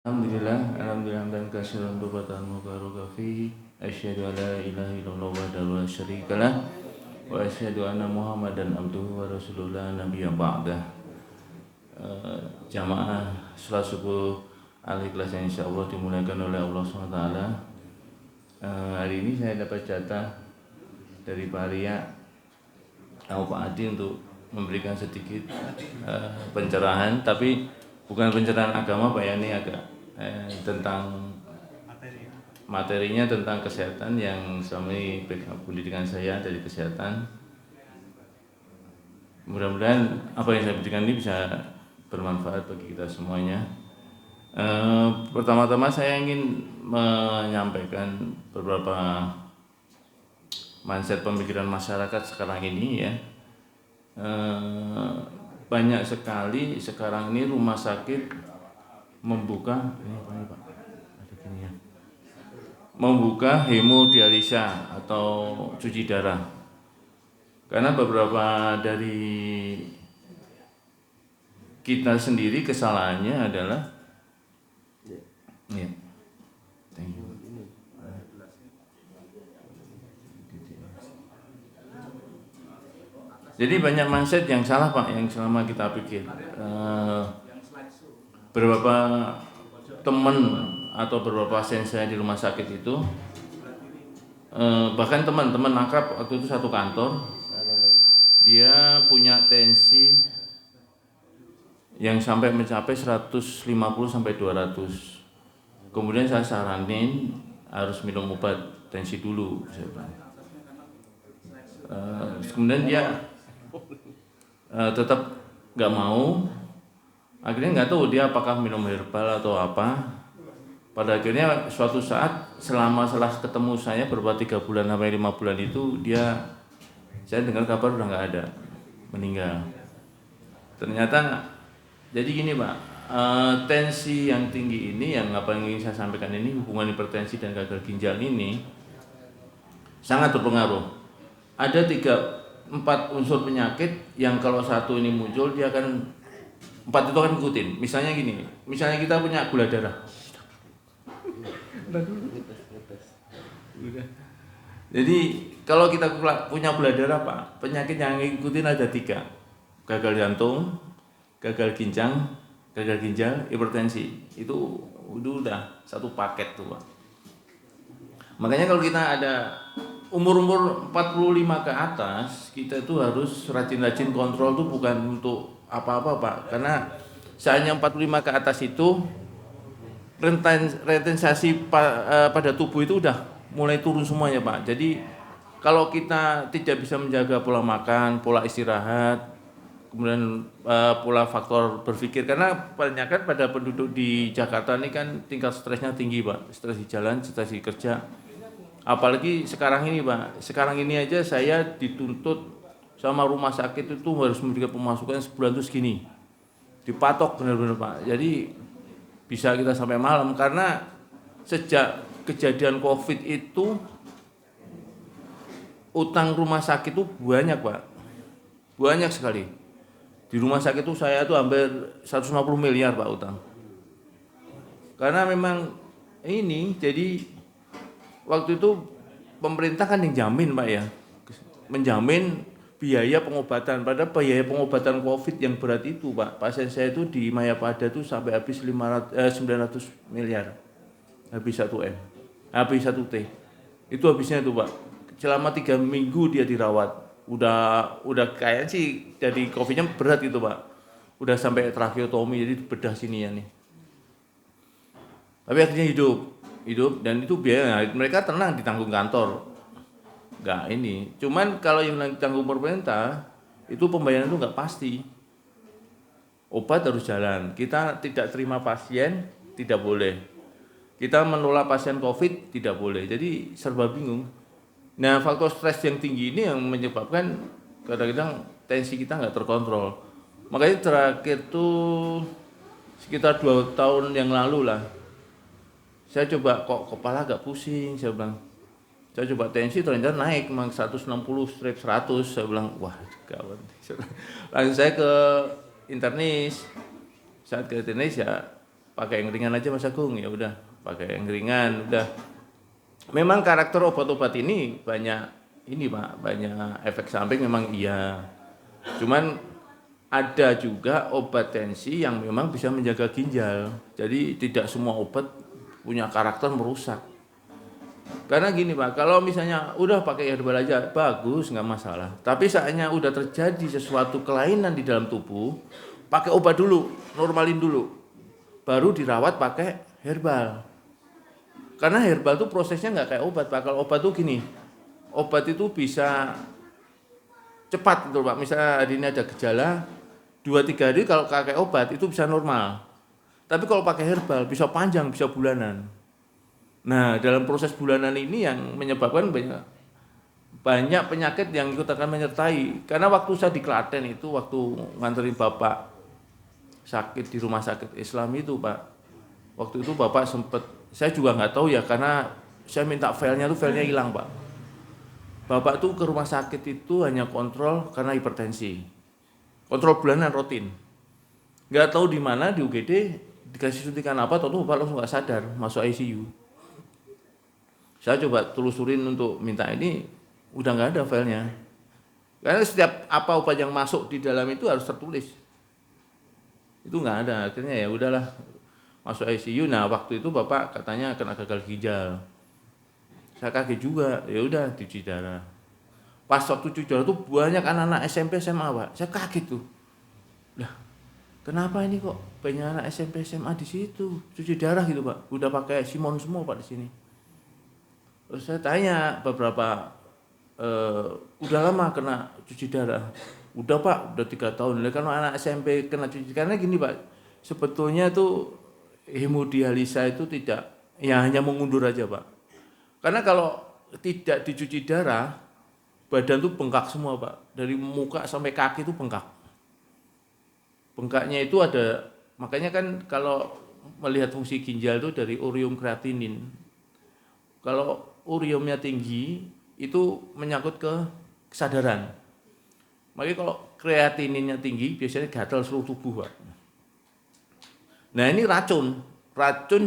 Alhamdulillah dan kasiran tobatan mubarakah fihi. Asyhadu an la ilaha illallah wahdahu la syarikalah wa asyhadu anna Muhammadan abduhu wa rasulullah nabiyya ba'dah. Jamaah salat subuh al-ikhlas yang insyaallah dimuliakan oleh Allah SWT. Hari ini saya dapat jatah dari Pak Arya atau Pak Adi untuk memberikan sedikit pencerahan, tapi bukan pencerahan agama Pak ya, ini agak tentang materinya tentang kesehatan yang selama ini pendidikan saya dari kesehatan. Mudah-mudahan apa yang saya berikan ini bisa bermanfaat bagi kita semuanya. Pertama-tama saya ingin menyampaikan beberapa mindset pemikiran masyarakat sekarang ini ya. Banyak sekali sekarang ini rumah sakit membuka membuka hemodialisa atau cuci darah, karena beberapa dari kita sendiri kesalahannya adalah ya, thank you. Jadi banyak mindset yang salah Pak, yang selama kita pikir. Beberapa teman atau beberapa pasien saya di rumah sakit itu, bahkan teman-teman akrab waktu itu satu kantor, dia punya tensi yang sampai mencapai 150 sampai 200. Kemudian saya saranin harus minum obat tensi dulu, saya bilang. Kemudian dia tetap nggak mau. Akhirnya nggak tahu dia apakah minum herbal atau apa. Pada akhirnya suatu saat setelah ketemu saya beberapa 3 bulan sampai 5 bulan itu, saya dengar kabar udah nggak ada, meninggal. Ternyata jadi gini Pak, tensi yang tinggi ini, yang apa yang ingin saya sampaikan ini, hubungan hipertensi dan gagal ginjal ini sangat berpengaruh. Ada 3-4 unsur penyakit yang kalau satu ini muncul, dia akan 4 itu akan ikutin. Misalnya gini, misalnya kita punya gula darah. Jadi kalau kita punya gula darah Pak, penyakit yang ngikutin ada 3: gagal jantung, gagal ginjal, hipertensi. Itu udah satu paket tuh Pak. Makanya kalau kita ada umur 45 ke atas, kita itu harus rajin-rajin kontrol tuh, bukan untuk apa-apa Pak, karena saatnya 45 ke atas itu retensasi pada tubuh itu udah mulai turun semuanya Pak. Jadi kalau kita tidak bisa menjaga pola makan, pola istirahat, kemudian pola faktor berpikir, karena kebanyakan pada penduduk di Jakarta ini kan tingkat stresnya tinggi Pak, stres di jalan, stres di kerja. Apalagi sekarang ini Pak, sekarang ini aja saya dituntut sama rumah sakit itu harus memberikan pemasukan sebulan itu segini, dipatok benar-benar Pak. Jadi bisa kita sampai malam, karena sejak kejadian COVID itu utang rumah sakit itu banyak Pak, banyak sekali. Di rumah sakit itu saya tuh hampir 150 miliar Pak utang, karena memang ini. Jadi waktu itu pemerintah kan yang jamin Pak ya, menjamin biaya pengobatan. Padahal biaya pengobatan COVID yang berat itu Pak, pasien saya itu di Mayapada itu sampai habis 900 miliar, habis 1M, habis 1T. Itu habisnya itu Pak. Selama 3 minggu dia dirawat. Udah kayak sih jadi COVID-nya berat itu Pak. Udah sampai tracheotomi, jadi bedah sini ya nih. Tapi akhirnya hidup, dan itu biaya mereka tenang, ditanggung kantor. Enggak ini. Cuman kalau yang ditanggung pemerintah itu pembayaran itu enggak pasti. Obat harus jalan. Kita tidak terima pasien, tidak boleh. Kita menolak pasien COVID, tidak boleh. Jadi serba bingung. Nah, faktor stres yang tinggi ini yang menyebabkan kadang-kadang tensi kita enggak terkontrol. Makanya terakhir tuh sekitar 2 tahun yang lalu lah, saya coba, kok kepala agak pusing, saya bilang. Saya coba tensi, ternyata naik memang 160/100. Saya bilang, wah gawat. Langsung saya ke internis. Saat ke internis ya pakai yang ringan aja Mas Agung, ya udah pakai yang ringan udah. Memang karakter obat-obat ini banyak ini Pak, banyak efek samping memang iya. Cuman ada juga obat tensi yang memang bisa menjaga ginjal. Jadi tidak semua obat punya karakter merusak. Karena gini Pak, kalau misalnya udah pakai herbal aja bagus nggak masalah. Tapi saatnya udah terjadi sesuatu kelainan di dalam tubuh, pakai obat dulu, normalin dulu, baru dirawat pakai herbal. Karena herbal tuh prosesnya nggak kayak obat Pak. Kalau obat tuh gini, obat itu bisa cepat gitu Pak. Misalnya hari ini ada gejala, 2-3 hari kalau pakai obat itu bisa normal. Tapi kalau pakai herbal bisa panjang, bisa bulanan. Nah, dalam proses bulanan ini yang menyebabkan banyak penyakit yang ikut akan menyertai. Karena waktu saya di Klaten itu, waktu nganterin bapak sakit di rumah sakit Islam itu Pak, waktu itu bapak sempat, saya juga nggak tahu ya, karena saya minta filenya tuh, filenya hilang Pak. Bapak tuh ke rumah sakit itu hanya kontrol karena hipertensi, kontrol bulanan rutin. Nggak tahu di mana di UGD dikasih suntikan apa, tahu bapak langsung nggak sadar, masuk ICU. Saya coba telusurin untuk minta ini, udah nggak ada filenya. Karena setiap apa obat yang masuk di dalam itu harus tertulis. Itu nggak ada, akhirnya ya udahlah masuk ICU. Nah waktu itu bapak katanya kena gagal ginjal. Saya kaget juga, ya udah cuci darah. Pas waktu cuci darah tuh banyak anak-anak SMP SMA Pak. Saya kaget tuh. Lah, kenapa ini kok banyak anak SMP SMA di situ cuci darah gitu Pak? Udah pakai Simon semua Pak di sini. Terus saya tanya beberapa, udah lama kena cuci darah? Udah Pak, udah 3 tahun. Kalau anak SMP kena cuci, karena gini Pak, sebetulnya tuh hemodialisa itu tidak, ya hanya mengundur aja Pak. Karena kalau tidak dicuci darah, badan tuh bengkak semua Pak. Dari muka sampai kaki tuh bengkak. Bengkaknya itu ada, makanya kan kalau melihat fungsi ginjal itu dari urium kreatinin. Kalau uriumnya tinggi, itu menyangkut ke kesadaran. Makanya kalau kreatininnya tinggi, biasanya gatal seluruh tubuh Pak. Nah ini racun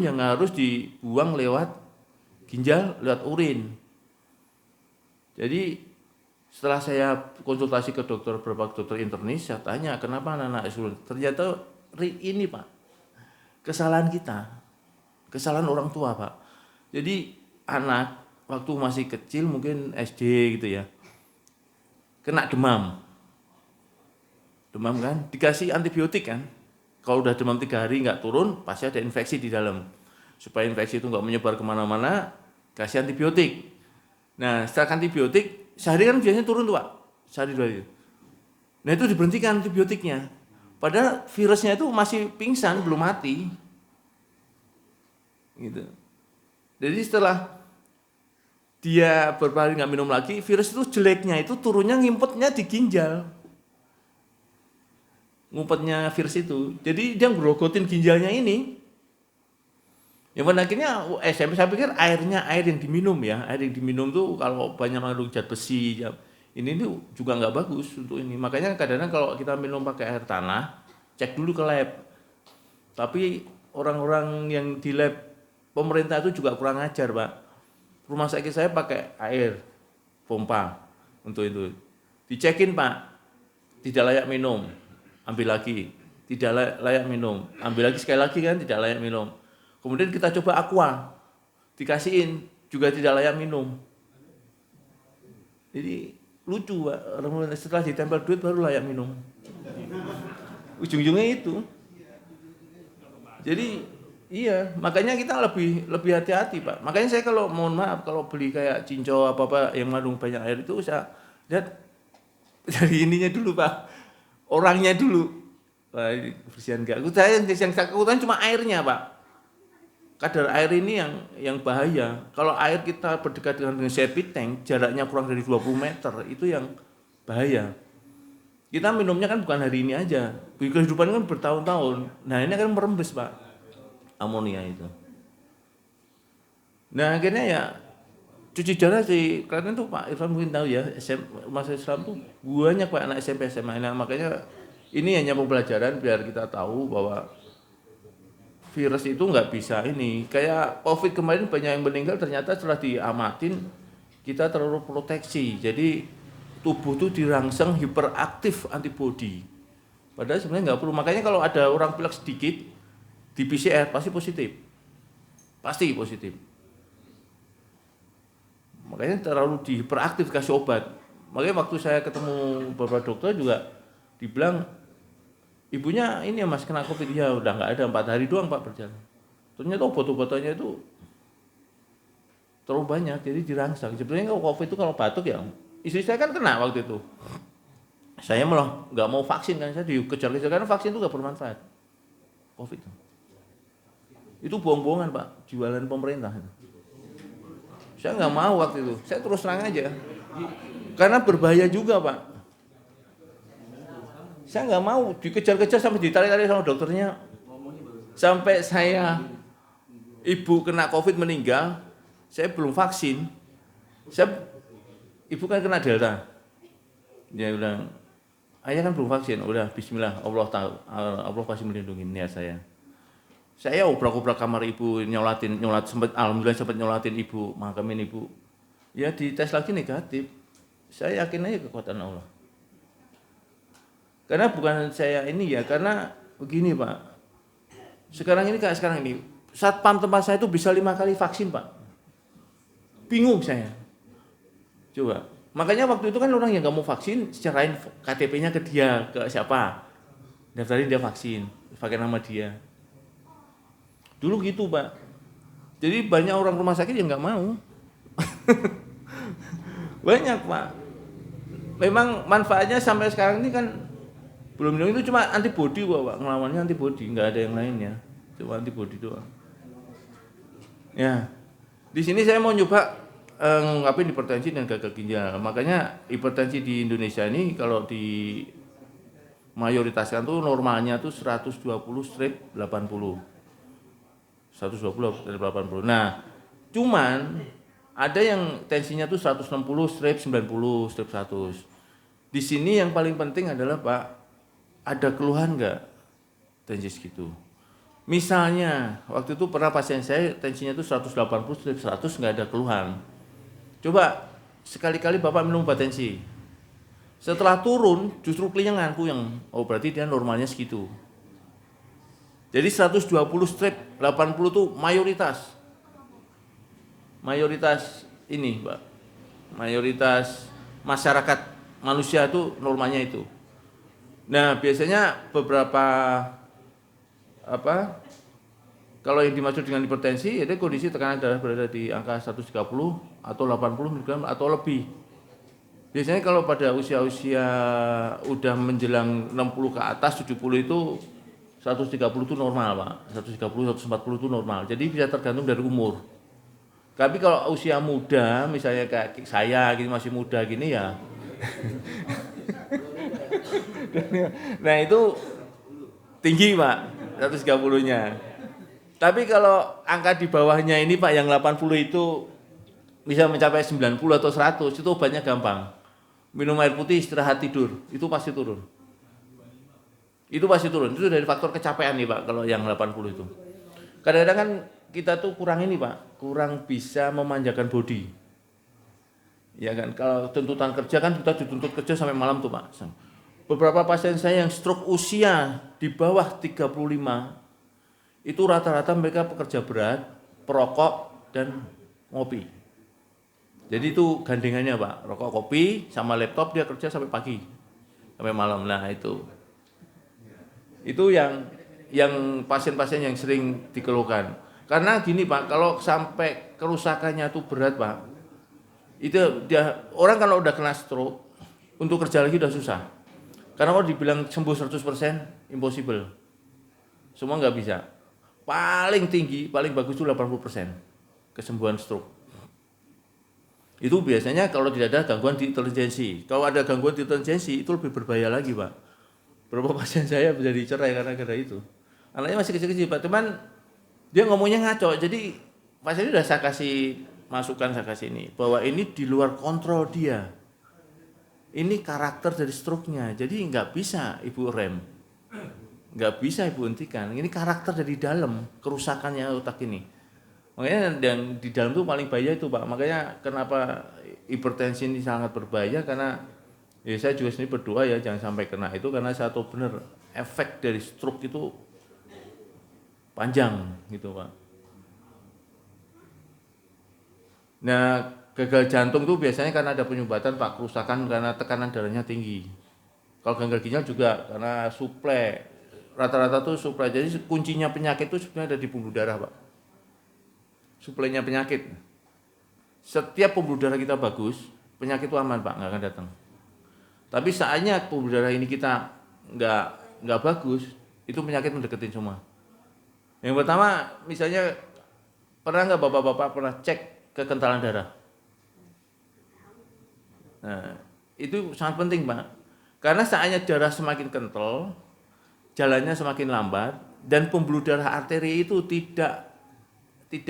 yang harus dibuang lewat ginjal, lewat urin. Jadi setelah saya konsultasi ke beberapa dokter internis, saya tanya kenapa anak-anak sulit. Ternyata ini Pak, kesalahan kita, kesalahan orang tua Pak. Jadi anak waktu masih kecil, mungkin SD gitu ya, kena demam kan, dikasih antibiotik kan. Kalau udah demam 3 hari nggak turun, pasti ada infeksi di dalam. Supaya infeksi itu nggak menyebar kemana-mana, kasih antibiotik. Nah setelah antibiotik, sehari kan biasanya turun tuh Pak, sehari 2 hari. Nah itu diberhentikan antibiotiknya. Padahal virusnya itu masih pingsan, belum mati. Gitu. Jadi setelah dia beberapa hari nggak minum lagi, virus itu jeleknya itu turunnya ngimpetnya di ginjal. Ngumpetnya virus itu. Jadi dia ngerogotin ginjalnya ini. Yang pada akhirnya saya pikir air yang diminum ya. Air yang diminum tuh kalau banyak mengandung zat besi, ini tuh juga nggak bagus untuk ini. Makanya kadang-kadang kalau kita minum pakai air tanah, cek dulu ke lab. Tapi orang-orang yang di lab pemerintah itu juga kurang ajar Pak. Rumah sakit saya pakai air pompa untuk itu. Dicekin Pak, tidak layak minum. Ambil lagi, tidak layak minum, ambil lagi sekali lagi kan, tidak layak minum. Kemudian kita coba aqua, dikasihin juga tidak layak minum. Jadi lucu Pak, setelah ditempel duit baru layak minum. Ujung-ujungnya itu. Jadi iya, makanya kita lebih hati-hati Pak. Makanya saya kalau mohon maaf kalau beli kayak cincau apa yang mengandung banyak air itu saya lihat dari ininya dulu Pak. Orangnya dulu. Wah, kebersihan enggak. Yang saya ketakutan cuma airnya, Pak. Kadar air ini yang bahaya. Kalau air kita berdekat dengan septic tank, jaraknya kurang dari 20 meter, itu yang bahaya. Kita minumnya kan bukan hari ini aja. Kehidupan kan bertahun-tahun. Nah, ini akan merembes, Pak. Amonia itu. Nah, akhirnya ya cuci darah sih, karena tuh Pak Irfan mungkin tahu ya, masa Islam tuh banyak Pak anak SMP SMA. Nah, makanya ini hanya pembelajaran biar kita tahu bahwa virus itu nggak bisa ini. Kayak COVID kemarin banyak yang meninggal ternyata setelah diamatin kita terlalu proteksi. Jadi tubuh tuh dirangsang hiperaktif antibodi. Padahal sebenarnya nggak perlu. Makanya kalau ada orang pilek sedikit di PCR pasti positif. Pasti positif. Makanya terlalu dihiperaktif kasih obat. Makanya waktu saya ketemu beberapa dokter juga dibilang ibunya ini ya mas kena COVID, ya udah nggak ada 4 hari doang pak berjalan. Ternyata obat-obatannya itu terlalu banyak jadi dirangsang. Sebenarnya kalau COVID itu kalau batuk ya, istri saya kan kena waktu itu. Saya malah nggak mau vaksin kan, saya dikejar-kejar karena vaksin itu nggak bermanfaat. COVID itu bohong-bohongan pak, jualan pemerintah. Saya nggak mau waktu itu, saya terus terang aja. Karena berbahaya juga pak. Saya nggak mau dikejar-kejar sampai ditarik-tarik sama dokternya. Sampai saya ibu kena COVID meninggal, saya belum vaksin. Ibu kan kena Delta. Dia bilang, ayah kan belum vaksin. Udah bismillah, Allah tahu, Allah pasti melindungi niat saya. Saya obrak-obrak kamar ibu, nyolat sempat, alhamdulillah sempat nyolatin ibu, makamin ibu. Ya dites lagi negatif. Saya yakin aja kekuatan Allah. Karena bukan saya ini ya, karena begini Pak. Sekarang ini kayak sekarang ini, satpam tempat saya itu bisa 5 kali vaksin Pak. Bingung saya. Coba. Makanya waktu itu kan orang yang nggak mau vaksin, secarain KTP-nya ke dia, ke siapa. Daftarin dia vaksin, pakai nama dia. Dulu gitu Pak. Jadi banyak orang rumah sakit yang nggak mau. Banyak Pak. Memang manfaatnya sampai sekarang ini kan belum itu cuma antibodi Pak, ngelawannya antibodi, nggak ada yang lainnya, cuma antibodi doang. Ya, di sini saya mau nyoba ngungkapin hipertensi dan gagal ginjal. Makanya hipertensi di Indonesia ini kalau di mayoritaskan tuh normalnya tuh 120/80. 120/80. Nah, cuman ada yang tensinya tuh 160/90/100. Di sini yang paling penting adalah Pak, ada keluhan nggak tensi segitu? Misalnya waktu itu pernah pasien saya tensinya itu 180/100 nggak ada keluhan. Coba sekali-kali Bapak minum obat tensi. Setelah turun justru kelingan puyeng. Oh berarti dia normalnya segitu. Jadi 120/80 itu mayoritas ini Pak. Mayoritas masyarakat manusia itu normalnya itu. Nah, biasanya beberapa kalau yang dimaksud dengan hipertensi itu kondisi tekanan darah berada di angka 130 atau 80 mg atau lebih. Biasanya kalau pada usia-usia udah menjelang 60 ke atas 70 itu 130 itu normal, Pak. 130 140 itu normal. Jadi bisa tergantung dari umur. Tapi kalau usia muda, misalnya kayak saya gini masih muda gini ya. Nah itu tinggi Pak, 130-nya. Tapi kalau angka di bawahnya ini Pak yang 80 itu bisa mencapai 90 atau 100, itu obatnya gampang. Minum air putih, istirahat, tidur, itu pasti turun. Itu pasti turun, itu dari faktor kecapean nih Pak kalau yang 80 itu. Kadang-kadang kan kita tuh kurang ini Pak, kurang bisa memanjakan body. Ya kan, kalau tuntutan kerja kan kita dituntut kerja sampai malam tuh Pak. Beberapa pasien saya yang stroke usia di bawah 35, itu rata-rata mereka pekerja berat, perokok, dan ngopi. Jadi itu gandengannya Pak, rokok, kopi, sama laptop dia kerja sampai pagi, sampai malam. Nah itu yang pasien-pasien yang sering dikeluhkan. Karena gini Pak, kalau sampai kerusakannya itu berat Pak, itu dia orang kalau udah kena stroke, untuk kerja lagi udah susah. Karena kalau dibilang sembuh 100% impossible. Semua nggak bisa. Paling tinggi, paling bagus itu 80% kesembuhan stroke. Itu biasanya kalau tidak ada gangguan di intelijensi. Kalau ada gangguan di intelijensi itu lebih berbahaya lagi Pak. Beberapa pasien saya bisa dicerai karena itu. Anaknya masih kecil-kecil Pak, cuman dia ngomongnya ngaco. Jadi pasien udah saya kasih masukan, saya kasih ini bahwa ini di luar kontrol dia. Ini karakter dari stroke-nya, jadi nggak bisa ibu rem, nggak bisa ibu hentikan. Ini karakter dari dalam kerusakannya otak ini. Makanya yang di dalam tuh paling bahaya itu Pak. Makanya kenapa hipertensi ini sangat berbahaya, karena ya saya juga sendiri berdoa ya jangan sampai kena itu, karena saya tahu benar efek dari stroke itu panjang gitu Pak. Nah, gagal jantung tuh biasanya karena ada penyumbatan Pak, kerusakan karena tekanan darahnya tinggi. Kalau gagal ginjal juga karena suplai. Rata-rata tuh suplai. Jadi kuncinya penyakit itu sebenarnya ada di pembuluh darah Pak. Suplainya penyakit. Setiap pembuluh darah kita bagus, penyakit itu aman Pak, nggak akan datang. Tapi saatnya pembuluh darah ini kita nggak bagus, itu penyakit mendeketin semua. Yang pertama, misalnya pernah nggak bapak-bapak pernah cek kekentalan darah? Nah, itu sangat penting Pak. Karena saatnya darah semakin kental, jalannya semakin lambat, dan pembuluh darah arteri itu tidak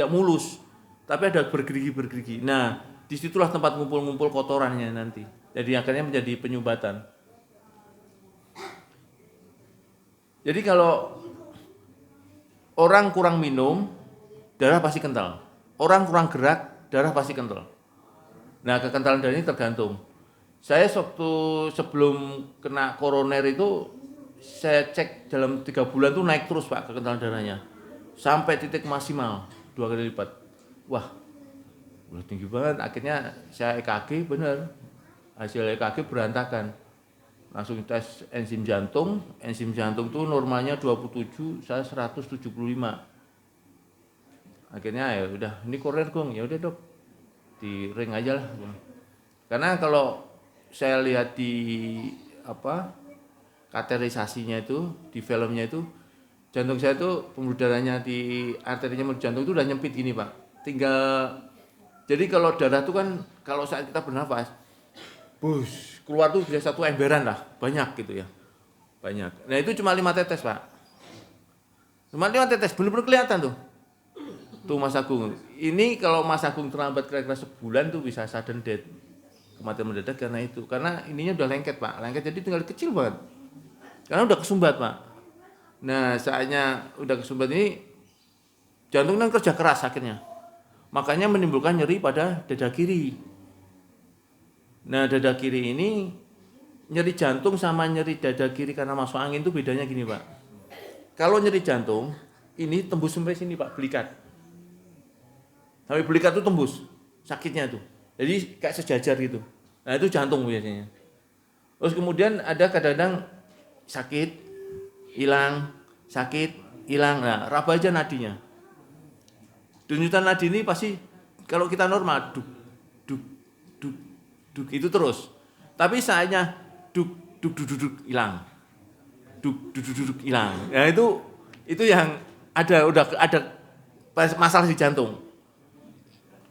mulus, tapi ada bergerigi-bergerigi. Nah, disitulah tempat ngumpul-ngumpul kotorannya nanti. Jadi akhirnya menjadi penyumbatan. Jadi kalau orang kurang minum, darah pasti kental. Orang kurang gerak, darah pasti kental. Nah, kekentalan darah ini tergantung. Saya waktu sebelum kena koroner itu, saya cek dalam 3 bulan tuh naik terus Pak kekentalan darahnya. Sampai titik maksimal, 2 kali lipat. Wah, udah tinggi banget. Akhirnya saya EKG, bener. Hasil EKG berantakan. Langsung tes enzim jantung tuh normalnya 27, saya 175. Akhirnya ya udah, ini koroner Gong, ya udah Dok, di ring aja lah. Karena kalau saya lihat di kateterisasinya itu, di filmnya itu, jantung saya itu pembuluh darahnya di arterinya menuju jantung itu udah nyempit gini Pak. Jadi kalau darah itu kan kalau saat kita bernafas, bus keluar tuh bisa 1 emberan lah, banyak gitu ya, banyak. Nah itu cuma 5 tetes Pak, cuma 5 tetes, bener-bener kelihatan tuh Mas Agung. Ini kalau Mas Agung terlambat kira-kira sebulan tuh bisa sudden death, kematian mendadak karena itu. Karena ininya udah lengket Pak, lengket jadi tinggal kecil banget. Karena udah kesumbat Pak. Nah saatnya udah kesumbat ini, jantung kan kerja keras akhirnya. Makanya menimbulkan nyeri pada dada kiri. Nah dada kiri ini, nyeri jantung sama nyeri dada kiri karena masuk angin itu bedanya gini Pak. Kalau nyeri jantung, ini tembus sampai sini Pak, belikat. Sampai belikat itu tembus, sakitnya tuh. Jadi kayak sejajar gitu. Nah itu jantung biasanya. Terus kemudian ada kadang-kadang sakit, hilang, sakit, hilang. Nah raba aja nadinya. Denyutan nadi ini pasti kalau kita normal, duk, duk, duk, duk, itu terus. Tapi saatnya duk, duk, duk, duk, duk, hilang. Duk, duk, duk, duk, hilang. Nah itu yang udah ada masalah di jantung.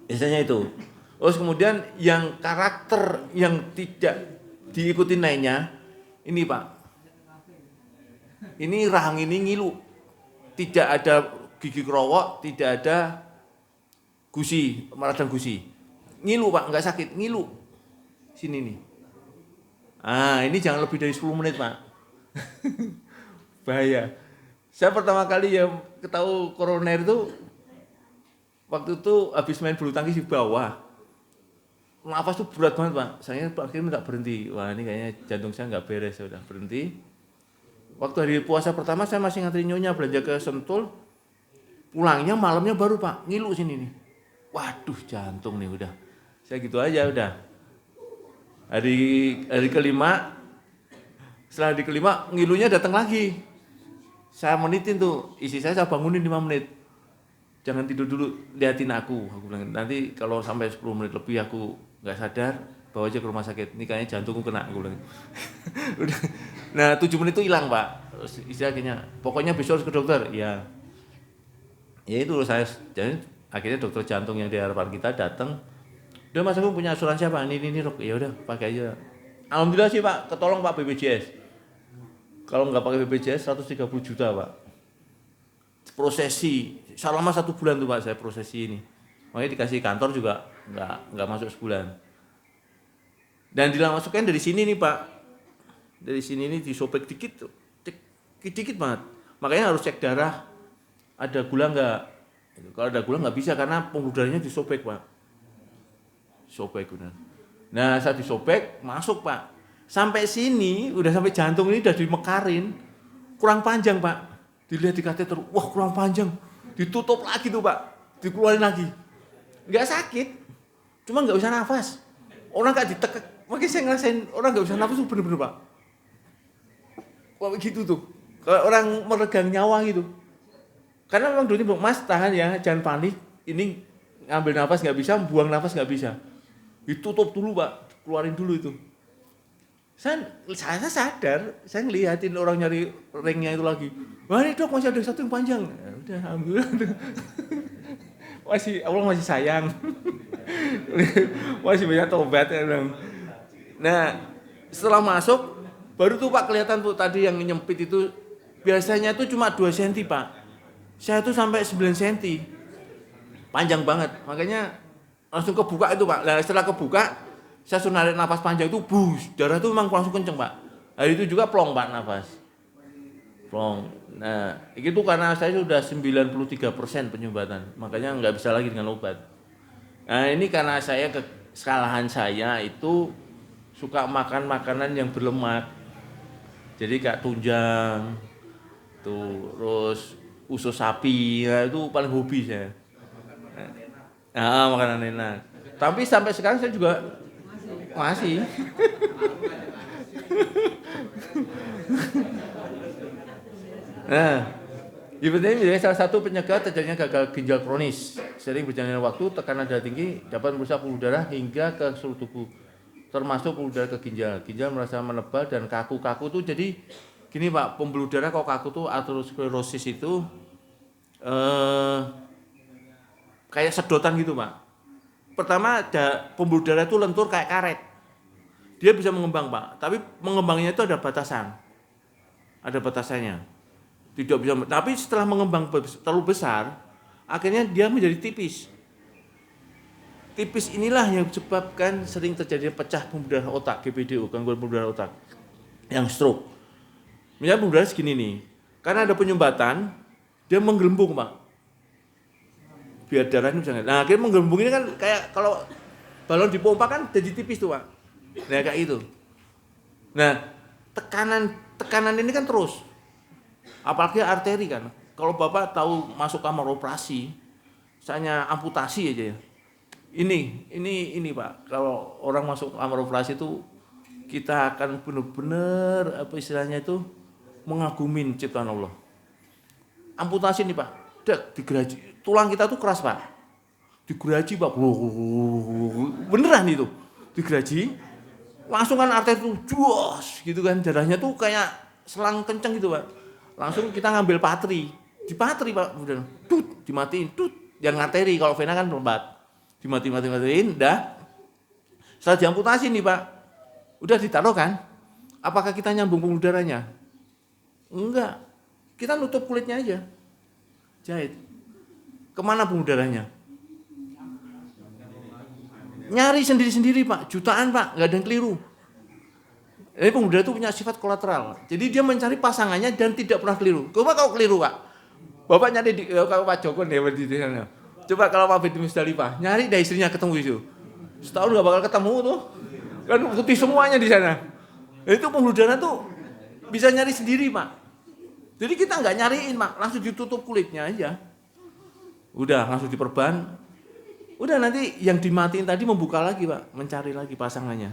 Biasanya itu. Terus kemudian yang karakter yang tidak diikuti naiknya, ini Pak. Ini rahang ini ngilu. Tidak ada gigi kerowok, tidak ada gusi, radang gusi. Ngilu Pak, enggak sakit, ngilu. Sini nih. Ini jangan lebih dari 10 menit Pak. Bahaya. Saya pertama kali yang ketahui koroner itu, waktu itu habis main bulu tangkis di bawah. Nafas tuh berat banget Pak. Saya akhirnya minta berhenti. Wah ini kayaknya jantung saya nggak beres, saya udah berhenti. Waktu hari puasa pertama saya masih ngantri nyonya belanja ke Sentul. Pulangnya malamnya baru Pak, ngilu sini nih. Waduh jantung nih udah. Saya gitu aja udah. Hari kelima, setelah hari kelima ngilunya datang lagi. Saya menitin tuh, isi saya bangunin 5 menit. Jangan tidur dulu, liatin aku bilang. Nanti kalau sampai 10 menit lebih aku nggak sadar, bawa aja ke rumah sakit. Ini kayaknya jantungku kena, aku bilang. Udah. Nah 7 menit itu hilang Pak. Terus istilahnya, pokoknya besok harus ke dokter. Ya itu saya. Jadi akhirnya dokter jantung yang di harapan kita datang. Udah Mas aku punya asuransi apa? Ini Dok. Ya udah pakai aja. Alhamdulillah sih Pak, ketolong Pak BPJS. Kalau nggak pakai BPJS 130 juta Pak. Prosesi selama 1 bulan tuh Pak saya prosesi ini. Makanya dikasih kantor juga nggak masuk sebulan. Dan dimasukkan dari sini nih Pak. Dari sini nih disobek dikit tuh. Cek dikit banget. Makanya harus cek darah, ada gula nggak. Kalau ada gula nggak bisa karena pembuluh darahnya disobek Pak. Sobek benar. Nah saat disobek masuk Pak. Sampai sini, udah sampai jantung ini udah dimekarin. Kurang panjang Pak. Dilihat di kateter, wah kurang panjang. Ditutup lagi tuh Pak. Dikeluarin lagi. Nggak sakit. Cuma nggak bisa nafas. Orang nggak ditekek. Makanya saya ngerasain orang nggak bisa nafas tuh bener-bener Pak. Wah begitu tuh. Kayak orang meregang nyawa gitu. Karena memang dulu bilang, Mas tahan ya, jangan panik. Ini ngambil nafas nggak bisa, buang nafas nggak bisa. Ditutup dulu Pak, keluarin dulu itu. Saya sadar, saya ngeliatin orang nyari ringnya itu lagi. Wah ini dok masih ada satu yang panjang. Ya, udah alhamdulillah. Allah masih sayang. Masih banyak tobat ya bilang. Nah setelah masuk, baru tuh Pak kelihatan tuh tadi yang nyempit itu. Biasanya tuh cuma 2 cm Pak. Saya tuh sampai 9 cm. Panjang banget. Makanya langsung kebuka itu Pak. Nah setelah kebuka, saya suruh narik nafas panjang itu, darah itu memang langsung kenceng Pak. Hari itu juga plong Pak nafas. Plong. Nah itu karena saya sudah 93% penyumbatan. Makanya nggak bisa lagi dengan obat. Nah ini karena kesalahan saya itu suka makan makanan yang berlemak. Jadi kayak tunjang, terus usus sapi, ya itu paling hobi saya. Makanan enak. Tapi sampai sekarang saya juga masih. Nah, hipertensi salah satu penyebab terjadinya gagal ginjal kronis. Sering berjalannya waktu, tekanan darah tinggi dapat merusak pembuluh darah hingga ke seluruh tubuh, termasuk pembuluh darah ke ginjal. Ginjal merasa menebal dan kaku-kaku tuh jadi gini Pak, pembuluh darah kok kaku tuh aterosklerosis itu kayak sedotan gitu Pak. Pertama ada pembuluh darah itu lentur kayak karet. Dia bisa mengembang Pak, tapi mengembangnya itu ada batasan. Ada batasannya. Tidak bisa, tapi setelah mengembang terlalu besar, akhirnya dia menjadi tipis. Tipis inilah yang menyebabkan sering terjadi pecah pembuluh darah otak, GPDO, gangguan pembuluh darah otak, yang stroke. Misalnya pembuluh darah segini nih, karena ada penyumbatan, dia menggelembung Pak. Biar darahnya jangan. Nah akhirnya menggelembung ini kan kayak kalau balon dipompa kan jadi tipis tuh Pak. Nah kayak itu. Nah tekanan ini kan terus. Apalagi arteri kan. Kalau Bapak tahu masuk kamar operasi, misalnya amputasi aja ya. Ini Pak. Kalau orang masuk kamar operasi itu kita akan benar-benar apa istilahnya itu mengagumin ciptaan Allah. Amputasi nih Pak. Digeraji. Tulang kita tuh keras Pak. Digeraji Pak. Beneran itu. Digeraji. Langsung kan arteri tuh jos gitu kan. Darahnya tuh kayak selang kenceng gitu Pak. Langsung kita ngambil patri. Di patri Pak. Kemudian dimatiin. Yang arteri kalau vena kan lembat. Dimatiin. Dah. Setelah diamputasi nih Pak. Udah ditaruh kan? Apakah kita nyambung pembuluh darahnya? Enggak. Kita nutup kulitnya aja. Jahit. Kemana pembuluh darahnya? Nyari sendiri-sendiri Pak. Jutaan Pak. Nggak ada yang keliru. Jadi pembuluh darah itu punya sifat kolateral. Jadi dia mencari pasangannya dan tidak pernah keliru. Coba kalau keliru Pak. Bapak nyari kalau Pak Joko nih di sana. Coba kalau Pak Firly Musdalifah nyari dari istrinya ketemu itu. Setahun nggak bakal ketemu tuh. Kan putih semuanya di sana. Itu pembuluh darah tuh bisa nyari sendiri Pak. Jadi kita nggak nyariin Pak, langsung ditutup kulitnya aja. Udah langsung diperban. Udah nanti yang dimatiin tadi membuka lagi Pak, mencari lagi pasangannya.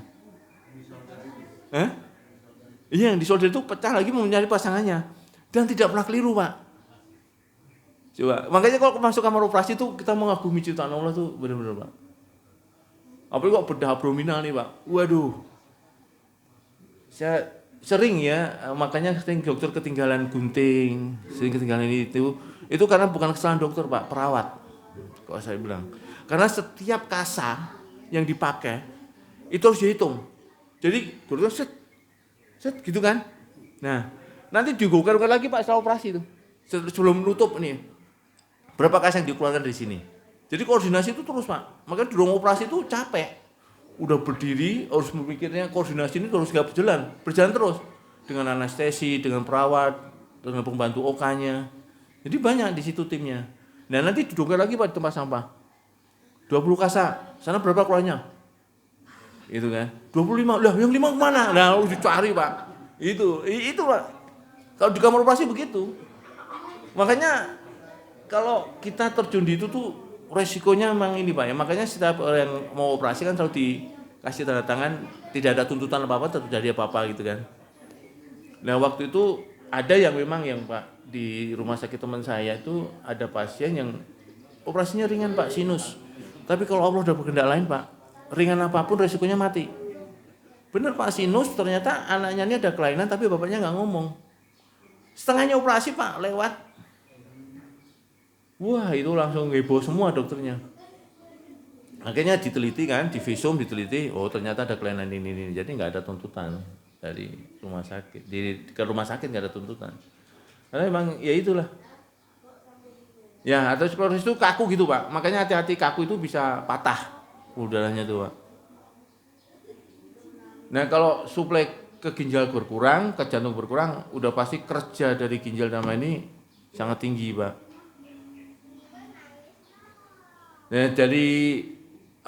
Iya yang disolder itu pecah lagi mencari pasangannya dan tidak pernah keliru Pak. Coba, makanya kalau masuk kamar operasi itu kita mengagumi ciptaan Allah tuh benar-benar Pak. Apalagi kok bedah abdominal nih Pak. Waduh. Saya sering ya, makanya sering dokter ketinggalan gunting, sering ketinggalan itu karena bukan kesalahan dokter Pak, perawat. Kalau saya bilang. Karena setiap kasa yang dipakai itu harus dihitung. Jadi dokter set gitu kan. Nah, nanti digokar lagi Pak setelah operasi itu. Sebelum nutup nih. Berapa kasa yang dikeluarkan dari sini. Jadi koordinasi itu terus Pak. Makanya di ruang operasi itu capek. Udah berdiri harus memikirnya koordinasi ini terus gak berjalan terus dengan anestesi, dengan perawat. dengan pembantu OK-nya. Jadi banyak di situ timnya. Nah nanti didongkel lagi Pak di tempat sampah. 20 kasa, sana berapa keluarnya? Itu kan. 25, lah yang 5 kemana? Nah dicari Pak. Itu Pak. Kalau di kamar operasi begitu. Makanya kalau kita terjun di itu tuh resikonya memang ini Pak ya. Makanya setiap orang yang mau operasi kan selalu dikasih tanda tangan, tidak ada tuntutan apa-apa, tidak terjadi apa-apa gitu kan. Nah waktu itu ada yang memang yang Pak di rumah sakit teman saya itu ada pasien yang operasinya ringan Pak, sinus. Tapi kalau Allah udah berkehendak lain Pak, ringan apapun resikonya mati. Bener Pak, sinus ternyata anaknya ini ada kelainan tapi bapaknya nggak ngomong. Setengahnya operasi Pak lewat. Wah itu langsung heboh semua dokternya. Akhirnya diteliti kan, di visum diteliti, oh ternyata ada kelainan ini. Jadi nggak ada tuntutan dari rumah sakit. Ke rumah sakit nggak ada tuntutan. Karena memang ya itulah. Ya atau proses itu kaku gitu Pak. Makanya hati-hati, kaku itu bisa patah udaranya tuh Pak. Nah kalau suplai ke ginjal berkurang, ke jantung berkurang, udah pasti kerja dari ginjal nama ini sangat tinggi Pak. Nah dari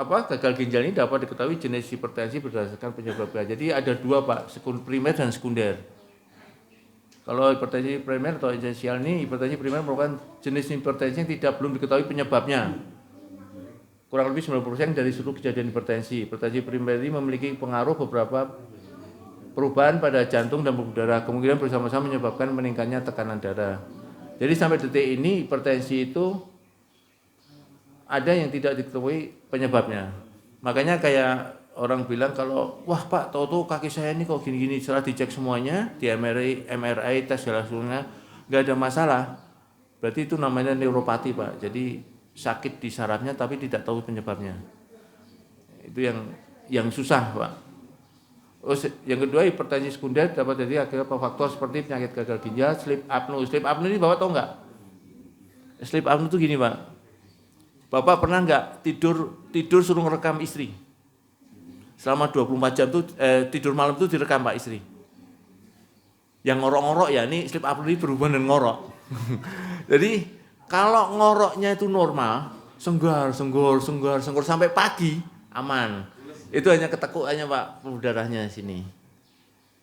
gagal ginjal ini dapat diketahui jenis hipertensi berdasarkan penyebabnya. Jadi ada 2 Pak, primer dan sekunder. Kalau hipertensi primer atau esensial ini, hipertensi primer merupakan jenis hipertensi yang belum diketahui penyebabnya. Kurang lebih 90% dari seluruh kejadian hipertensi. Hipertensi primer ini memiliki pengaruh beberapa perubahan pada jantung dan pembuluh darah. Kemungkinan bersama-sama menyebabkan meningkatnya tekanan darah. Jadi sampai detik ini hipertensi itu ada yang tidak diketahui penyebabnya. Makanya kayak orang bilang kalau wah Pak, tahu-tahu kaki saya ini kok gini-gini, setelah dicek semuanya di MRI tes segala seluruhnya nggak ada masalah, berarti itu namanya neuropati Pak. Jadi sakit di sarafnya tapi tidak tahu penyebabnya. Itu yang susah Pak. Yang kedua hipertensi sekunder dapat jadi akibat faktor seperti penyakit gagal ginjal, sleep apnea. Sleep apnea ini Bapak tahu nggak? Sleep apnea itu gini Pak. Bapak pernah nggak tidur suruh ngerekam istri? Selama 24 jam tuh tidur malam tuh direkam Pak istri. Yang ngorok-ngorok ya, ini sleep apnea berhubungan dengan ngorok. Jadi kalau ngoroknya itu normal, senggar sampai pagi aman. Itu hanya ketekuannya Pak, darahnya sini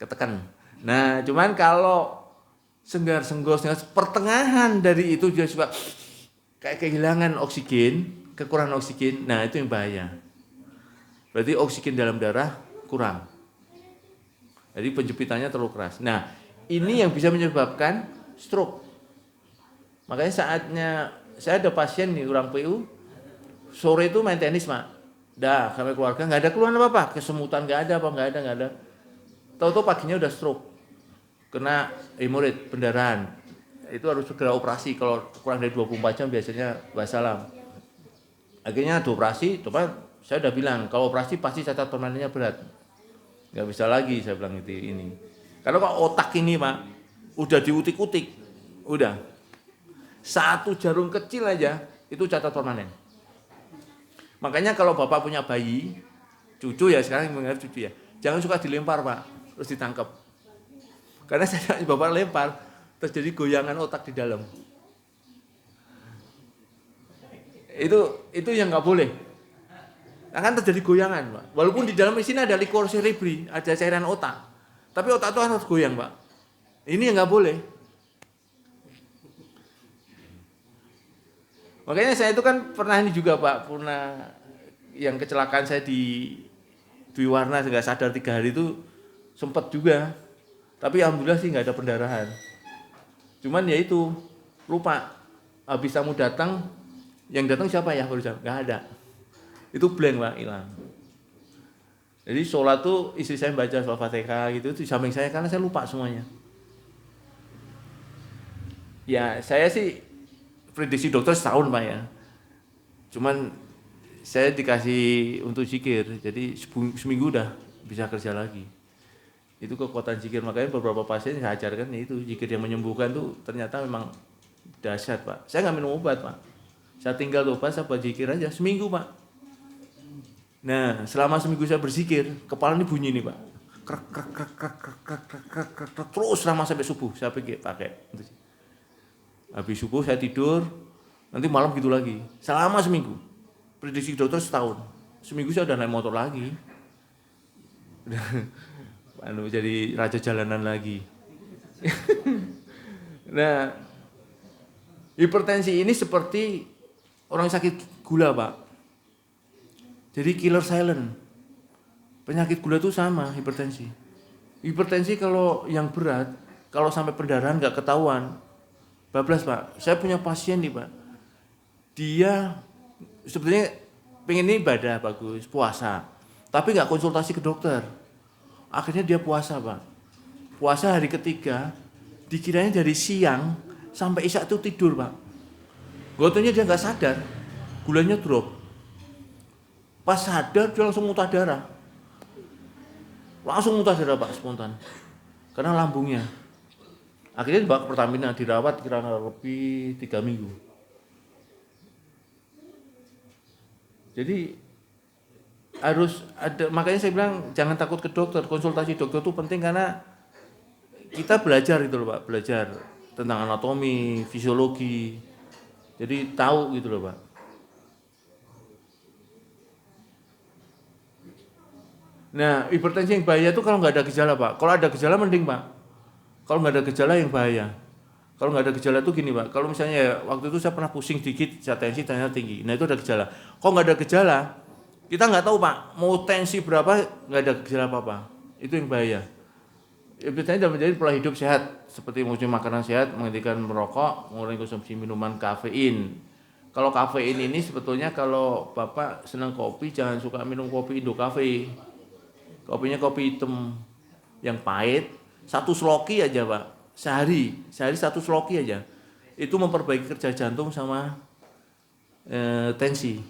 ketekan. Nah, cuman kalau senggar pertengahan dari itu dia suka kayak kehilangan oksigen, kekurangan oksigen. Nah, itu yang bahaya. Berarti oksigen dalam darah kurang. Jadi penjepitannya terlalu keras. Nah, ini yang bisa menyebabkan stroke. Makanya saatnya saya ada pasien nih orang PU, sore itu main tenis Pak. Dah, kami keluarga nggak ada keluhan apa-apa, kesemutan nggak ada. Tahu-tahu paginya udah stroke, kena hemorrhoid, pendarahan. Itu harus segera operasi. Kalau kurang dari 24 jam biasanya wassalam. Akhirnya dioperasi, coba. Saya udah bilang, kalau operasi pasti cacat permanennya berat. Nggak bisa lagi, saya bilang ini. Karena kalau otak ini Pak, udah diutik-utik, udah. 1 jarum kecil aja, itu cacat permanen. Makanya kalau Bapak punya bayi, cucu ya, sekarang mengenai cucu ya, jangan suka dilempar Pak, terus ditangkap. Karena saya Bapak lempar, terjadi goyangan otak di dalam. Itu yang nggak boleh. Akan terjadi goyangan Pak. Walaupun di dalam sini ada liquor cerebri, ada cairan otak. Tapi otak itu harus goyang Pak. Ini yang nggak boleh. Makanya saya itu kan pernah ini juga Pak, pernah yang kecelakaan saya di Dwi Warna nggak sadar 3 hari itu sempat juga. Tapi alhamdulillah sih nggak ada pendarahan. Cuman ya itu lupa. Habis tamu datang, yang datang siapa ya barusan? Nggak ada. Itu blank Pak, hilang. Jadi sholat tuh istri saya baca sholat Fatihah gitu di samping saya karena saya lupa semuanya. Ya saya sih prediksi dokter setahun Pak ya. Cuman saya dikasih untuk zikir, jadi seminggu udah bisa kerja lagi. Itu kekuatan zikir, makanya beberapa pasien saya ajarkan itu zikir yang menyembuhkan tuh ternyata memang dahsyat Pak. Saya nggak minum obat Pak. Saya tinggal obat, saya buat zikir aja seminggu Pak. Nah, selama seminggu saya berzikir, kepala ini bunyi nih Pak. krek, terus lama sampai subuh saya pakai. Habis subuh saya tidur, nanti malam gitu lagi. Selama seminggu. Prediksi dokter setahun. Seminggu saya udah naik motor lagi. Jadi raja jalanan lagi. Nah, hipertensi ini seperti orang sakit gula, Pak. Jadi killer silent. Penyakit gula itu sama hipertensi. Hipertensi kalau yang berat, kalau sampai pendarahan nggak ketahuan, bablas, Pak. Saya punya pasien nih, Pak. Dia sebetulnya pengen ini ibadah bagus, puasa, tapi nggak konsultasi ke dokter. Akhirnya dia puasa, Pak. Puasa hari ketiga, dikiranya dari siang sampai isya itu tidur, Pak. Gotonya dia nggak sadar, gulanya drop. Pas sadar dia langsung muntah darah. Langsung muntah darah, Pak, spontan. Karena lambungnya. Akhirnya dibawa ke Pertamina, dirawat kira-kira lebih 3 minggu. Jadi harus ada, makanya saya bilang jangan takut ke dokter, konsultasi dokter itu penting karena kita belajar gitu loh, Pak, belajar tentang anatomi, fisiologi. Jadi tahu gitu loh, Pak. Nah, hipertensi yang bahaya itu kalau nggak ada gejala, Pak. Kalau ada gejala mending, Pak. Kalau nggak ada gejala yang bahaya. Kalau nggak ada gejala itu gini, Pak. Kalau misalnya waktu itu saya pernah pusing dikit, tensi ternyata tinggi. Nah itu ada gejala. Kalau nggak ada gejala, kita nggak tahu, Pak. Mau tensi berapa, nggak ada gejala apa-apa. Itu yang bahaya. Hipertensi dapat menjadi pola hidup sehat, seperti mengonsumsi makanan sehat, menghentikan merokok, mengurangi konsumsi minuman kafein. Kalau kafein ini sebetulnya kalau Bapak senang kopi, jangan suka minum kopi Indo Cafe. Kopinya kopi hitam yang pahit, 1 sloki aja, Pak. Sehari 1 sloki aja. Itu memperbaiki kerja jantung sama tensi.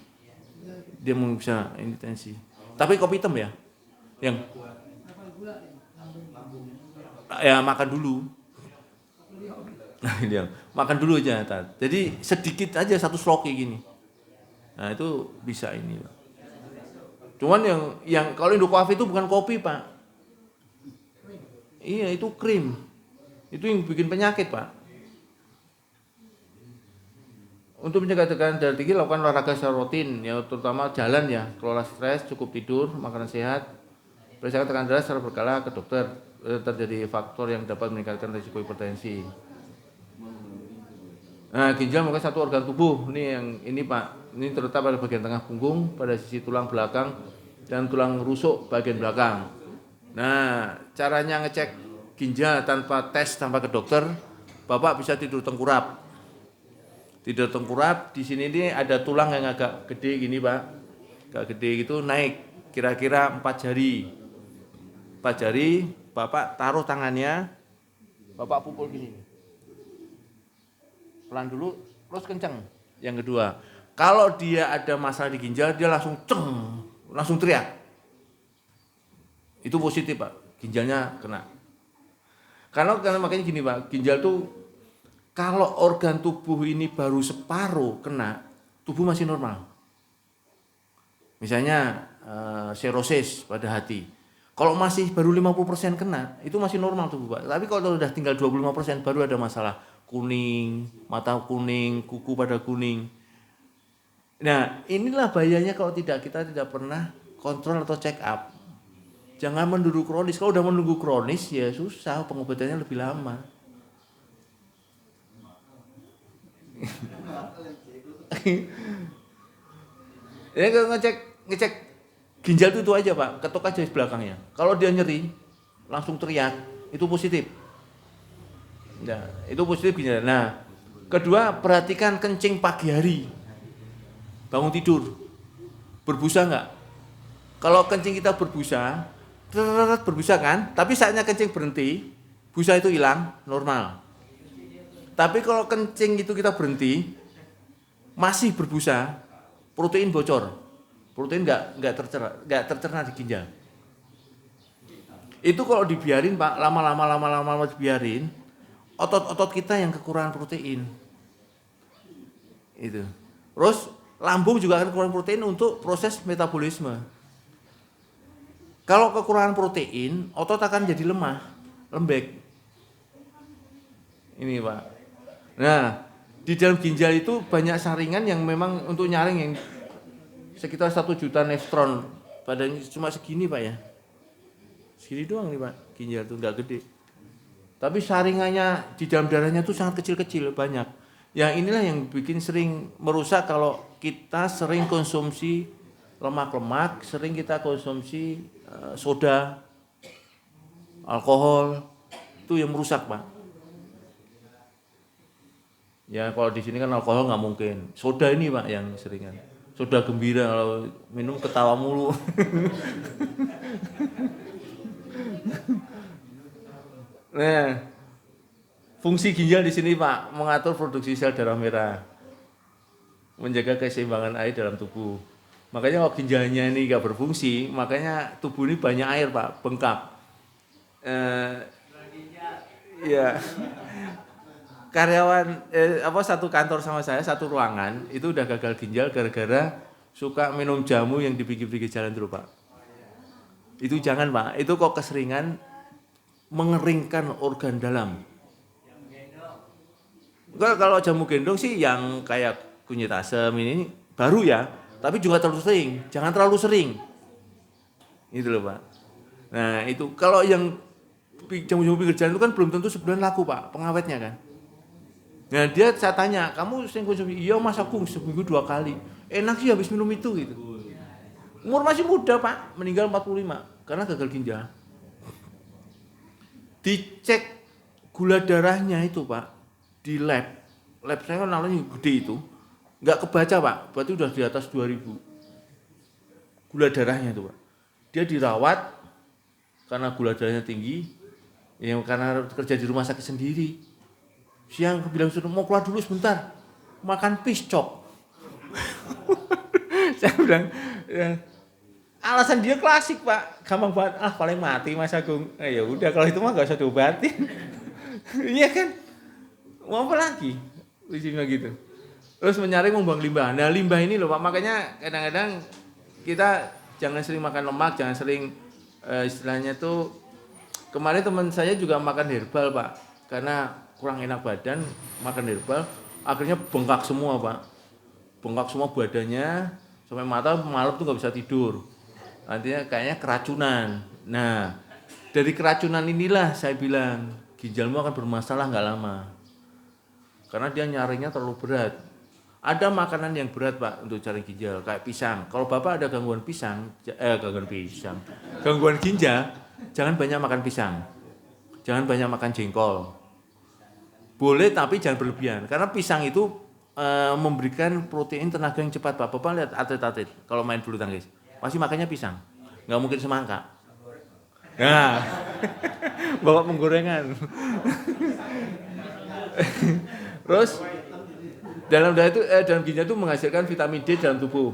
Dia bisa ini tensi. Tapi kopi hitam ya. Yang ya makan dulu. Makan dulu aja, Tat. Jadi sedikit aja 1 sloki gini. Nah, itu bisa ini, Pak. Cuman yang kalau Indo Coffee itu bukan kopi, Pak. Iya, itu krim. Itu yang bikin penyakit, Pak. Untuk mencegah tekanan darah tinggi, lakukan olahraga secara rutin, ya terutama jalan ya, kelola stres, cukup tidur, makanan sehat, periksa tekanan darah secara berkala ke dokter. Terjadi faktor yang dapat meningkatkan risiko hipertensi. Nah, ginjal merupakan satu organ tubuh. Ini Pak, ini terletak pada bagian tengah punggung, pada sisi tulang belakang dan tulang rusuk bagian belakang. Nah, caranya ngecek ginjal tanpa tes, tanpa ke dokter, Bapak bisa tidur tengkurap. Tidur tengkurap, di sini ini ada tulang yang agak gede gini, Pak. Agak gede gitu, naik kira-kira 4 jari. 4 jari, Bapak taruh tangannya, Bapak pukul gini. Pelan dulu, terus kencang. Yang kedua, kalau dia ada masalah di ginjal, dia langsung langsung teriak. Itu positif, Pak. Ginjalnya kena. Karena makanya gini, Pak, ginjal tuh kalau organ tubuh ini baru separuh kena, tubuh masih normal. Misalnya serosis pada hati. Kalau masih baru 50% kena, itu masih normal tubuh, Pak. Tapi kalau sudah tinggal 25% baru ada masalah. Kuning, mata kuning, kuku pada kuning. Nah, inilah bahayanya kalau kita tidak pernah kontrol atau check up. Jangan menunggu kronis. Kalau udah menunggu kronis ya susah, pengobatannya lebih lama. Ya kalau ngecek ginjal itu aja, Pak. Ketuk aja di belakangnya. Kalau dia nyeri, langsung teriak, itu positif. Nah, itu positif ginjal. Nah, kedua, perhatikan kencing pagi hari. Bangun tidur. Berbusa enggak? Kalau kencing kita berbusa kan? Tapi saatnya kencing berhenti, busa itu hilang, normal. Tapi kalau kencing itu kita berhenti, masih berbusa, protein bocor. Protein enggak tercerna di ginjal. Itu kalau dibiarin, Pak, lama-lama dibiarin, otot-otot kita yang kekurangan protein. Itu. Terus lambung juga akan kekurangan protein untuk proses metabolisme. Kalau kekurangan protein, otot akan jadi lemah, lembek. Ini Pak. Nah, di dalam ginjal itu banyak saringan yang memang untuk nyaring yang sekitar 1 juta nefron. Padahal cuma segini Pak ya. Segini doang nih Pak, ginjal itu nggak gede. Tapi saringannya di dalam darahnya itu sangat kecil-kecil, banyak. Yang inilah yang bikin sering merusak kalau kita sering konsumsi lemak-lemak, sering kita konsumsi soda, alkohol, itu yang merusak Pak. Ya kalau di sini kan alkohol nggak mungkin. Soda ini Pak yang seringan. Soda gembira kalau minum ketawa mulu. Nah, fungsi ginjal di sini Pak mengatur produksi sel darah merah, menjaga keseimbangan air dalam tubuh. Makanya kalau ginjalnya ini nggak berfungsi, makanya tubuh ini banyak air Pak, bengkak. Ya. Karyawan satu kantor sama saya, satu ruangan itu udah gagal ginjal gara-gara suka minum jamu yang di pinggir-pinggir jalan dulu Pak. Itu jangan Pak, itu kok keseringan mengeringkan organ dalam. Kalau jamu gendong sih yang kayak kunyit asam ini baru ya, tapi juga terlalu sering, jangan terlalu sering. Itu loh Pak. Nah itu kalau yang jamu-jamu pinggir jalan itu kan belum tentu sebulan laku Pak, pengawetnya kan. Nah dia saya tanya, kamu sering konsumsi? Iya Mas aku seminggu 2 kali. Enak sih habis minum itu gitu. Umur masih muda Pak, meninggal 45 karena gagal ginjal. Dicek gula darahnya itu Pak di lab saya kan namanya gede itu, nggak kebaca Pak, berarti udah di atas 2000 gula darahnya itu Pak. Dia dirawat karena gula darahnya tinggi, yang karena kerja di rumah sakit sendiri. Siang bilang suruh mau keluar dulu sebentar, makan piscok. Saya bilang, ya, alasan dia klasik Pak, gampang banget. Paling mati Mas Agung. Ya udah kalau itu mah gak usah diobatin. Iya kan? Mau apa lagi? Ujungnya gitu. Terus menyaring membuang limbah. Nah limbah ini loh Pak, makanya kadang-kadang kita jangan sering makan lemak, jangan sering istilahnya tuh. Kemarin teman saya juga makan herbal Pak, karena kurang enak badan, makan herbal, akhirnya bengkak semua Pak. Bengkak semua badannya, sampai mata malam tuh nggak bisa tidur. Nantinya kayaknya keracunan. Nah, dari keracunan inilah saya bilang, ginjalmu akan bermasalah nggak lama. Karena dia nyaringnya terlalu berat. Ada makanan yang berat Pak untuk cari ginjal, kayak pisang. Kalau Bapak ada gangguan ginjal, jangan banyak makan pisang. Jangan banyak makan jengkol. Boleh tapi jangan berlebihan, karena pisang itu memberikan protein tenaga yang cepat Pak. Bapak lihat atlet-atlet kalau main bulu tangkis, pasti makannya pisang, nggak mungkin semangka. Nah, bawa penggorengan. Terus dalam ginjal itu menghasilkan vitamin D dalam tubuh.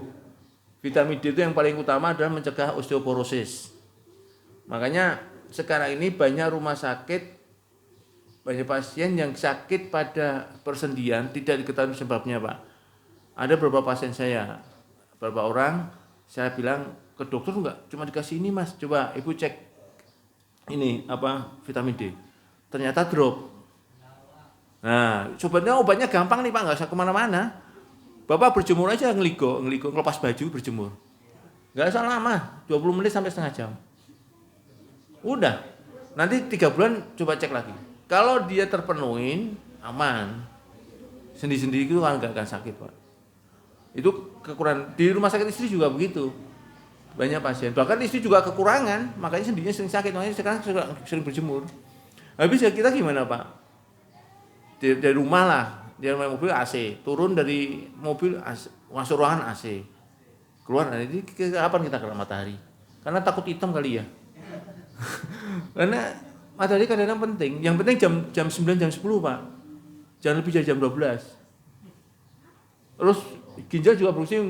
Vitamin D itu yang paling utama adalah mencegah osteoporosis. Makanya sekarang ini banyak rumah sakit, banyak pasien yang sakit pada persendian tidak diketahui sebabnya Pak. Ada beberapa pasien saya, beberapa orang saya bilang ke dokter enggak, cuma dikasih ini Mas, coba Ibu cek ini vitamin D. Ternyata drop. Nah, sebenarnya obatnya gampang nih Pak, nggak usah kemana-mana. Bapak berjemur aja ngeligo, ngelepas baju berjemur. Nggak usah lama, 20 menit sampai setengah jam. Udah, nanti 3 bulan coba cek lagi. Kalau dia terpenuhin, aman. Sendi-sendi itu kan nggak akan sakit Pak. Itu kekurangan. Di rumah sakit istri juga begitu. Banyak pasien. Bahkan istri juga kekurangan, makanya sendinya sering sakit. Makanya sekarang sering berjemur. Habis ya kita gimana Pak? Dari rumah lah, dia main mobil AC. Turun dari mobil AC, masuk ruangan AC. Keluar, nanti kapan kita kena matahari? Karena takut hitam kali ya. Karena matahari kadang-kadang penting. Yang penting jam 9, jam 10 Pak. Jangan lebih dari jam 12. Terus ginjal juga berfungsi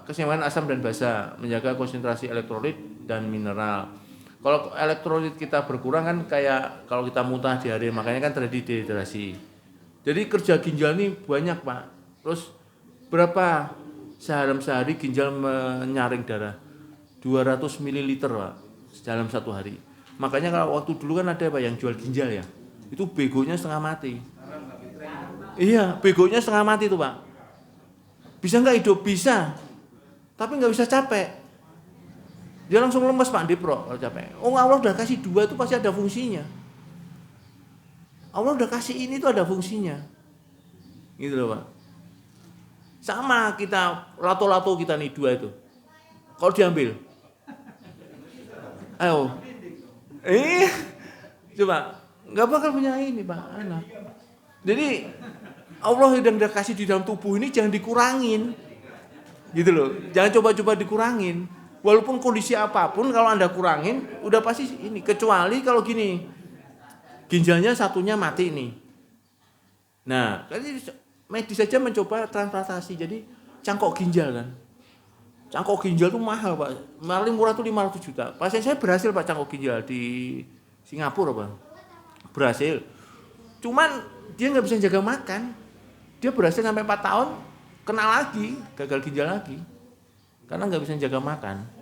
keseimbangan asam dan basa, menjaga konsentrasi elektrolit dan mineral. Kalau elektrolit kita berkurang kan kayak kalau kita muntah di hari, makanya kan terjadi dehidrasi. Jadi kerja ginjal ini banyak Pak. Terus berapa sehari ginjal menyaring darah? 200 ml Pak dalam satu hari. Makanya kalau waktu dulu kan ada Pak yang jual ginjal ya, itu begonya setengah mati. Iya, begonya setengah mati tuh Pak. Bisa nggak hidup? Bisa, tapi nggak bisa capek. Dia langsung lemes Pak Dipro kalau capek. Oh Allah udah kasih dua itu pasti ada fungsinya. Allah udah kasih ini tuh ada fungsinya. Gitu loh Pak. Sama kita lato-lato kita nih dua itu. Kalau diambil, ayo, coba nggak bakal punya ini Pak anak. Jadi Allah yang udah kasih di dalam tubuh ini jangan dikurangin, gitu loh. Jangan coba-coba dikurangin. Walaupun kondisi apapun kalau Anda kurangin, udah pasti ini. Kecuali kalau gini, ginjalnya satunya mati nih. Nah, tadi medis saja mencoba transplantasi, jadi cangkok ginjal kan. Cangkok ginjal tuh mahal Pak, paling murah tuh 500 juta. Pasien saya berhasil Pak cangkok ginjal di Singapura Pak, berhasil. Cuman dia nggak bisa jaga makan, dia berhasil sampai 4 tahun, kena lagi, gagal ginjal lagi, karena nggak bisa jaga makan.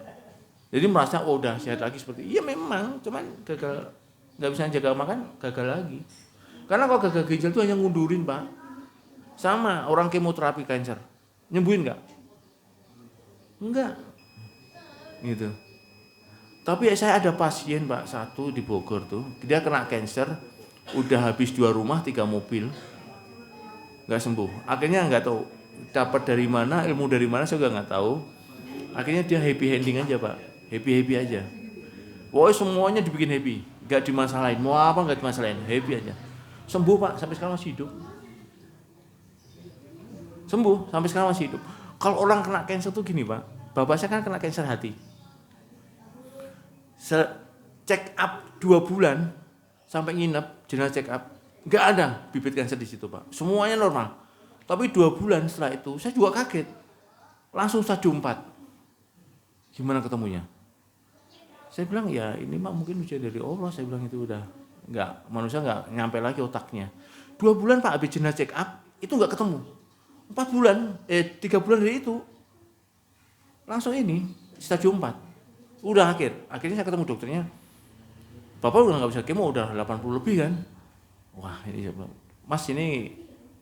Jadi merasa oh udah sehat lagi seperti, iya memang, cuman gagal, nggak bisa jaga makan, gagal lagi. Karena kalau gagal ginjal itu hanya ngundurin Pak. Sama orang kemoterapi kanker, nyembuhin nggak? Enggak, gitu. Tapi saya ada pasien Pak satu di Bogor tuh, dia kena kanker, udah habis 2 rumah 3 mobil, nggak sembuh. Akhirnya nggak tahu dapat dari mana, ilmu dari mana saya juga nggak tahu. Akhirnya dia happy ending aja Pak, happy aja. Wah semuanya dibikin happy, nggak dimasalahin, mau apa nggak dimasalahin, happy aja. Sembuh Pak, sampai sekarang masih hidup. Sembuh, sampai sekarang masih hidup. Kalau orang kena kanker tuh gini Pak, bapak saya kan kena kanker hati. Check up 2 bulan, sampai nginep, jenazah check up, nggak ada bibit kanker di situ Pak. Semuanya normal. Tapi 2 bulan setelah itu, saya juga kaget. Langsung stadium 4. Gimana ketemunya? Saya bilang ya ini Mak mungkin ujian dari Allah. Saya bilang itu udah nggak, manusia nggak nyampe lagi otaknya. 2 bulan Pak habis jenazah check up, itu nggak ketemu. 4 bulan, 3 bulan dari itu langsung ini stadium 4. Udah akhirnya saya ketemu dokternya. Bapak udah nggak bisa kemo, udah 80 lebih kan. Wah ini Mas ini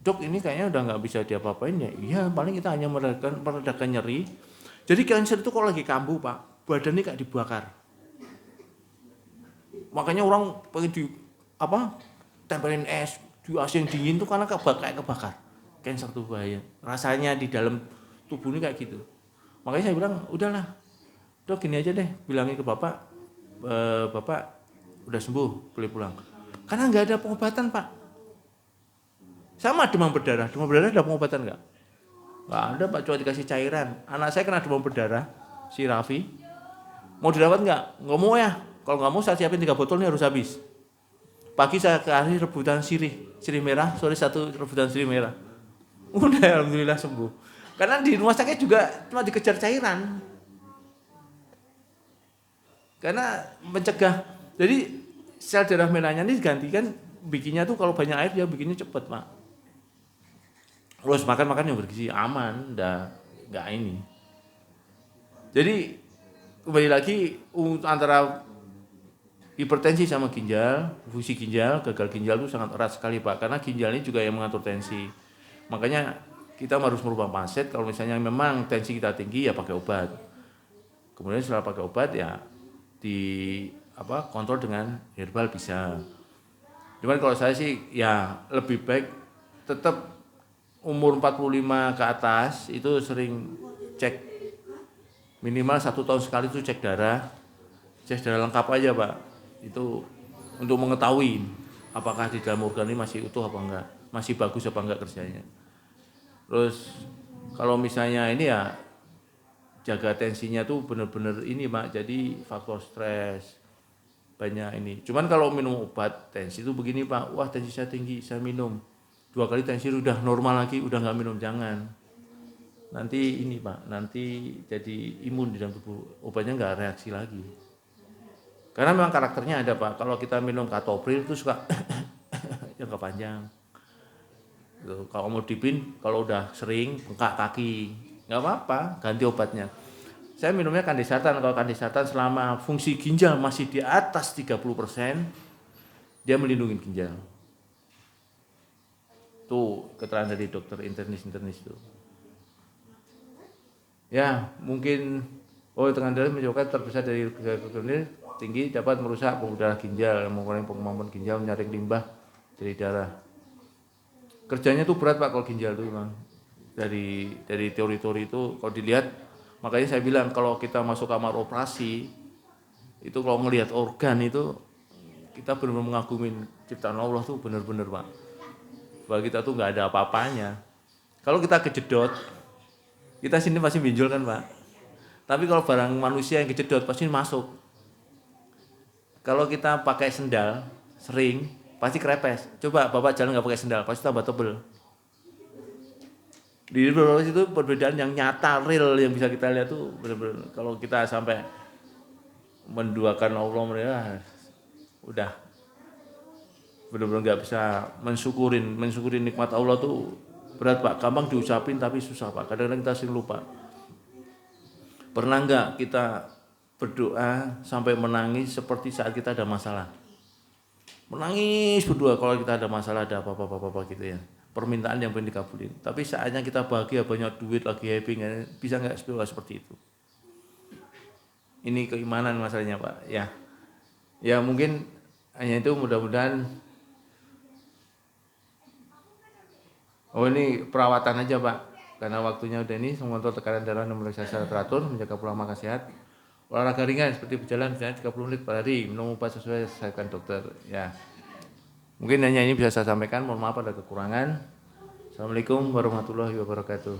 dok ini kayaknya udah nggak bisa diapa-apain ya. Iya paling kita hanya meredakan nyeri. Jadi kanker itu kalau lagi kambuh Pak, badannya kayak dibakar. Makanya orang pengen tempelin es di AC yang dingin tuh karena kayak kebakar. Kanker tuh bahaya. Rasanya di dalam tubuh ini kayak gitu. Makanya saya bilang, udahlah, dok gini aja deh, bilangin ke bapak, bapak udah sembuh, boleh pulang. Karena nggak ada pengobatan Pak. Sama demam berdarah ada pengobatan nggak? Nggak ada Pak, cuma dikasih cairan. Anak saya kena demam berdarah, si Raffi, mau dirawat nggak? Nggak mau ya. Kalau nggak mau saya siapin 3 botol ini harus habis. Pagi saya kasih rebutan sirih merah, sore 1 rebutan sirih merah. Udah alhamdulillah sembuh. Karena di rumah sakit juga cuma dikejar cairan. Karena mencegah. Jadi sel darah merahnya ini digantikan bikinnya tuh kalau banyak air dia bikinnya cepet Pak. Terus makan yang bergizi aman, enggak ini. Jadi kembali lagi antara hipertensi sama ginjal, fungsi ginjal, gagal ginjal itu sangat erat sekali Pak. Karena ginjal ini juga yang mengatur tensi. Makanya kita harus merubah mindset. Kalau misalnya memang tensi kita tinggi ya pakai obat. Kemudian setelah pakai obat ya kontrol dengan herbal bisa. Cuman kalau saya sih ya lebih baik tetap umur 45 ke atas itu sering cek minimal 1 tahun sekali itu cek darah lengkap aja Pak. Itu untuk mengetahui apakah di dalam organ ini masih utuh apa enggak, masih bagus apa enggak kerjanya. Terus kalau misalnya ini ya jaga tensinya tuh bener-bener ini Pak, jadi faktor stres banyak ini. Cuman kalau minum obat tensi itu begini Pak, wah tensi saya tinggi, saya minum 2 kali tensi udah normal lagi, udah nggak minum, jangan. Nanti ini Pak, nanti jadi imun di dalam tubuh, obatnya nggak reaksi lagi. Karena memang karakternya ada Pak, kalau kita minum katopril itu suka jangka panjang. Kalau mau dipin, kalau udah sering bengkak kaki, nggak apa-apa, ganti obatnya. Saya minumnya Kandesatan. Kalau Kandesatan selama fungsi ginjal masih di atas 30%, dia melindungi ginjal. Tuh keterangan dari dokter internis itu. Ya, mungkin tekanan darah menyebabkan terbesar dari gejala tinggi dapat merusak pembuluh darah ginjal, mengurangi kemampuan ginjal menyaring limbah dari darah. Kerjanya tuh berat Pak kalau ginjal tuh Bang. Dari teori-teori itu kalau dilihat, makanya saya bilang kalau kita masuk kamar operasi itu kalau ngelihat organ itu kita benar-benar mengagumin ciptaan Allah tuh benar-benar Pak. Bahwa kita tuh nggak ada apa-apanya. Kalau kita kejedot, kita sini pasti benjol kan Pak. Tapi kalau barang manusia yang kejedot pasti masuk. Kalau kita pakai sendal sering pasti krepes. Coba Bapak jalan nggak pakai sendal, pasti tambah tebel. Di itu perbedaan yang nyata, real yang bisa kita lihat tuh benar-benar. Kalau kita sampai menduakan Allah mereka, udah benar-benar nggak bisa mensyukurin nikmat Allah tuh berat Pak. Gampang diucapin tapi susah Pak. Kadang-kadang kita sering lupa. Pernah nggak kita berdoa sampai menangis seperti saat kita ada masalah? Menangis berdoa kalau kita ada masalah, ada apa-apa gitu ya. Permintaan yang pengen dikabulin. Tapi saatnya kita bahagia, banyak duit, lagi happy, bisa nggak seperti itu? Ini keimanan masalahnya Pak. Ya mungkin hanya itu, mudah-mudahan. Ini perawatan aja Pak. Karena waktunya udah ini, mengontrol tekanan darah, memeriksa secara teratur, menjaga pola makan sehat. Olahraga ringan seperti berjalan 30 menit per hari, minum obat sesuai saran dokter. Ya. Mungkin hanya ini bisa saya sampaikan, mohon maaf ada kekurangan. Assalamualaikum warahmatullahi wabarakatuh.